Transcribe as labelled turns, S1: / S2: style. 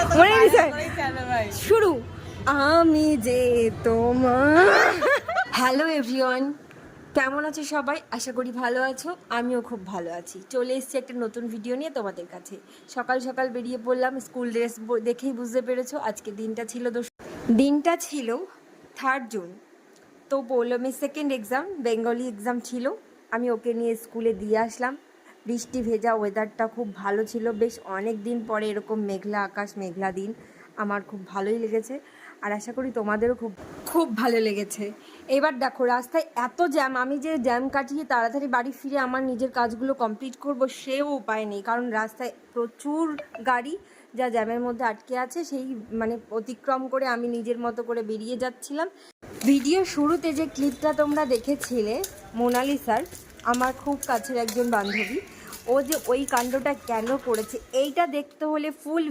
S1: মনে নিছে শুরু আমি যে তোমার। হ্যালো এভরিওয়ান, কেমন আছো সবাই? আশা করি ভালো আছো, আমিও খুব ভালো আছি। চলে এসেছি একটা নতুন ভিডিও নিয়ে তোমাদের কাছে। সকাল সকাল বেরিয়ে পড়লাম, স্কুল ড্রেস দেখেই বুঝতে পেরেছো আজকে দিনটা ছিল 3 জুন। তো পৌলমীর সেকেন্ড এক্সাম, বেঙ্গলি এক্সাম ছিল। আমি ওকে নিয়ে স্কুলে দিয়ে আসলাম। বৃষ্টি ভেজা, ওয়েদারটা খুব ভালো ছিল। বেশ অনেক দিন পরে এরকম মেঘলা আকাশ, মেঘলা দিন আমার খুব ভালোই লেগেছে। আর আশা করি তোমাদেরও খুব খুব ভালো লেগেছে। এবার দেখো রাস্তায় এত জ্যাম, আমি যে জ্যাম কাটিয়ে তাড়াতাড়ি বাড়ি ফিরে আমার নিজের কাজগুলো কমপ্লিট করব সেও উপায় নেই, কারণ রাস্তায় প্রচুর গাড়ি যা জ্যামের মধ্যে আটকে আছে, সেই অতিক্রম করে আমি নিজের মতো করে বেরিয়ে যাচ্ছিলাম। ভিডিও শুরুতে যে ক্লিপটা তোমরা দেখেছিলে মোনালিসার, আমার খুব কাছের একজন বান্ধবী, ও যে ওই কাণ্ডটা কেন করেছে এইটা দেখতে হলে ফুল